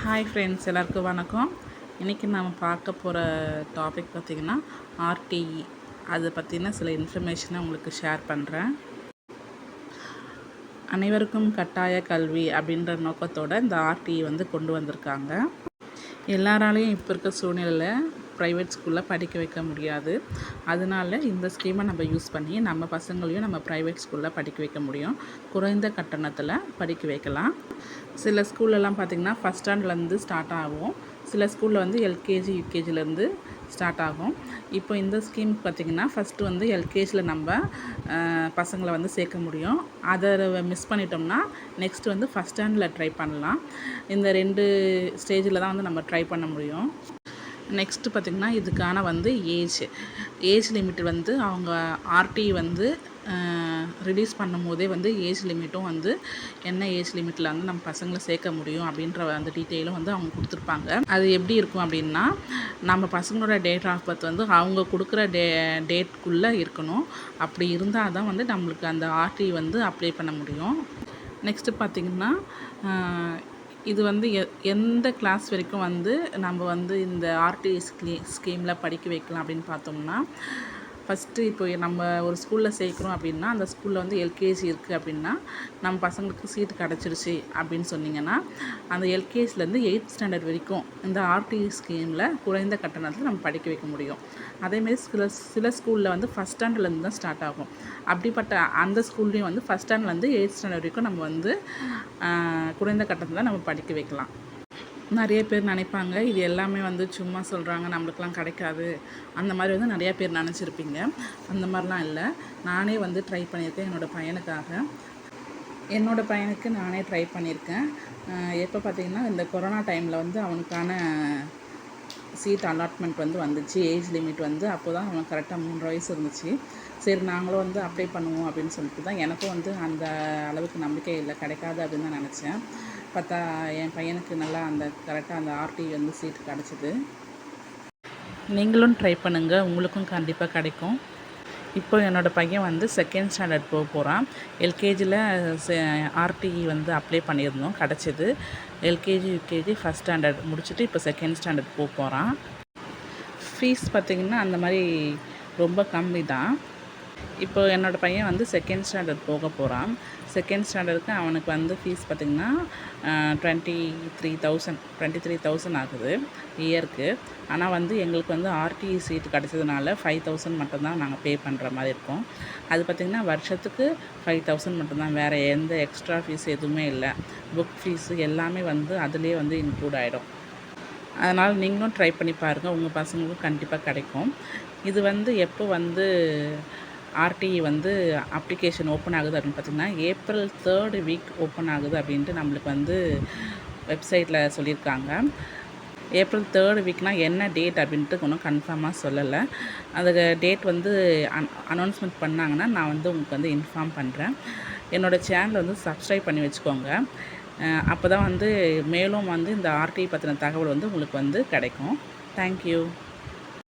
Hi friends, எல்லாருக்கும் வணக்கம். இன்றைக்கி நம்ம பார்க்க போகிற டாபிக் பார்த்திங்கன்னா ஆர்டிஇ. அதை பற்றின சில இன்ஃபர்மேஷனை உங்களுக்கு ஷேர் பண்ணுறேன். அனைவருக்கும் கட்டாய கல்வி அப்படின்ற நோக்கத்தோடு இந்த ஆர்டிஇ கொண்டு வந்திருக்காங்க. எல்லாராலையும் இப்போ இருக்க சூழ்நிலையில் ப்ரைவேட் ஸ்கூலில் படிக்க வைக்க முடியாது. அதனால இந்த ஸ்கீமை நம்ம யூஸ் பண்ணி நம்ம பசங்களையும் நம்ம ப்ரைவேட் ஸ்கூலில் படிக்க வைக்க முடியும். குறைந்த கட்டணத்தில் படிக்க வைக்கலாம். சில ஸ்கூல்லலாம் பார்த்திங்கன்னா ஃபஸ்ட் ஸ்டாண்டர்ட்லேருந்து ஸ்டார்ட் ஆகும். சில ஸ்கூலில் எல்கேஜி யூகேஜிலேருந்து ஸ்டார்ட் ஆகும். இப்போ இந்த ஸ்கீம் பார்த்திங்கன்னா ஃபஸ்ட்டு எல்கேஜியில் நம்ம பசங்களை சேர்க்க முடியும். அதை மிஸ் பண்ணிட்டோம்னா நெக்ஸ்ட்டு ஃபஸ்ட் ஸ்டாண்டர்டில் ட்ரை பண்ணலாம். இந்த 2 ஸ்டேஜில் தான் நம்ம ட்ரை பண்ண முடியும். நெக்ஸ்ட்டு பார்த்திங்கன்னா இதுக்கான ஏஜ் லிமிட் அவங்க ஆர்டி ரிலீஸ் பண்ணும்போதே ஏஜ் லிமிட்டும் என்ன ஏஜ் லிமிட்டில் நம்ம பசங்களை சேர்க்க முடியும் அப்படின்ற டீட்டெயிலும் அவங்க கொடுத்துருப்பாங்க. அது எப்படி இருக்கும் அப்படின்னா, நம்ம பசங்களோட டேட் ஆஃப் பர்த் அவங்க கொடுக்குற டேட்குள்ளே இருக்கணும். அப்படி இருந்தால் தான் நம்மளுக்கு அந்த ஆர்டி அப்ளை பண்ண முடியும். நெக்ஸ்ட்டு பார்த்திங்கன்னா இது எந்த கிளாஸ் வரைக்கும் நம்ம இந்த ஆர்டிஇ ஸ்கீமில் படிக்க வைக்கலாம் அப்படின்னு பார்த்தோம்னா, ஃபஸ்ட்டு இப்போ நம்ம ஒரு ஸ்கூலில் சேர்க்குறோம் அப்படின்னா, அந்த ஸ்கூலில் எல்கேஜி இருக்குது அப்படின்னா, நம்ம பசங்களுக்கு சீட்டு கிடச்சிருச்சு அப்படின்னு சொன்னிங்கன்னா, அந்த எல்கேஜிலேருந்து 8th ஸ்டாண்டர்ட் வரைக்கும் இந்த ஆர்டிஇ ஸ்கீமில் குறைந்த கட்டணத்தில் நம்ம படிக்க வைக்க முடியும். அதேமாரி சில ஸ்கூலில் ஃபஸ்ட் ஸ்டாண்டர்ட்லேருந்து தான் ஸ்டார்ட் ஆகும். அப்படிப்பட்ட அந்த ஸ்கூல்லேயும் ஃபஸ்ட் ஸ்டாண்டர்ட்லேருந்து 8th ஸ்டாண்டர்ட் வரைக்கும் நம்ம குறைந்த கட்டணத்தில் நம்ம படிக்க வைக்கலாம். நிறைய பேர் நினைப்பாங்க, இது எல்லாமே சும்மா சொல்கிறாங்க, நம்மளுக்கெலாம் கிடைக்காது, அந்த மாதிரி நிறையா பேர் நினச்சிருப்பீங்க. அந்த மாதிரிலாம் இல்லை. நானே ட்ரை பண்ணியிருக்கேன் என்னோடய பையனுக்காக. என்னோடய பையனுக்கு நானே ட்ரை பண்ணியிருக்கேன். எப்போ பார்த்திங்கன்னா இந்த கொரோனா டைமில் அவனுக்கான சீட் அலாட்மெண்ட் வந்துச்சு. ஏஜ் லிமிட் அப்போ தான் அவனுக்கு கரெக்டாக 3 வயசு இருந்துச்சு. சரி, நாங்களும் அப்ளை பண்ணுவோம் அப்படின்னு சொல்லிட்டு தான். எனக்கும் அந்த அளவுக்கு நம்பிக்கை இல்லை, கிடைக்காது அப்படின்னு தான் நினச்சேன். பார்த்தா என் பையனுக்கு நல்லா கரெக்டாக அந்த ஆர்டி சீட் கிடச்சிது. நீங்களும் ட்ரை பண்ணுங்கள், உங்களுக்கும் கண்டிப்பாக கிடைக்கும். இப்போ என்னோடய பையன் செகண்ட் ஸ்டாண்டர்ட் போக போகிறான். எல்கேஜியில் ஆர்டிஇ அப்ளை பண்ணியிருந்தோம், கிடச்சிது. எல்கேஜி யூகேஜி ஃபஸ்ட் ஸ்டாண்டர்ட் முடிச்சுட்டு இப்போ செகண்ட் ஸ்டாண்டர்ட் போக போகிறான். ஃபீஸ் பார்த்திங்கன்னா அந்த மாதிரி ரொம்ப கம்மி தான். இப்போ என்னோடய பையன் செகண்ட் ஸ்டாண்டர்ட் போக போகிறான். செகண்ட் ஸ்டாண்டர்டுக்கு அவனுக்கு ஃபீஸ் பார்த்திங்கன்னா 23,000 ஆகுது இயருக்கு. ஆனால் எங்களுக்கு ஆர்டிஇ சீட்டு கிடச்சதுனால 5,000 மட்டும்தான் நாங்கள் பே பண்ணுற மாதிரி இருக்கும். அது பார்த்திங்கன்னா வருஷத்துக்கு 5,000 மட்டும்தான், வேறு எந்த எக்ஸ்ட்ரா ஃபீஸ் எதுவுமே இல்லை. புக் ஃபீஸு எல்லாமே அதுலேயே இன்க்ளூட் ஆகிடும். அதனால் நீங்களும் ட்ரை பண்ணி பாருங்கள், உங்கள் பசங்களுக்கும் கண்டிப்பாக கிடைக்கும். இது எப்போ ஆர்டிஇ அப்ளிகேஷன் ஓப்பன் ஆகுது அப்படின்னு பார்த்திங்கன்னா, April 3rd வீக் ஓப்பன் ஆகுது அப்படின்ட்டு நம்மளுக்கு வெப்சைட்டில் சொல்லியிருக்காங்க. April 3rd வீக்னால் என்ன டேட் அப்படின்ட்டு ஒன்றும் கன்ஃபார்மாக சொல்லலை. அதுக்கு டேட் அனௌன்ஸ்மெண்ட் பண்ணாங்கன்னா நான் உங்களுக்கு இன்ஃபார்ம் பண்ணுறேன். என்னோடய சேனலை சப்ஸ்கிரைப் பண்ணி வச்சுக்கோங்க. அப்போ தான் மேலும் இந்த ஆர்டிஇ பற்றின தகவல் உங்களுக்கு கிடைக்கும். தேங்க்யூ.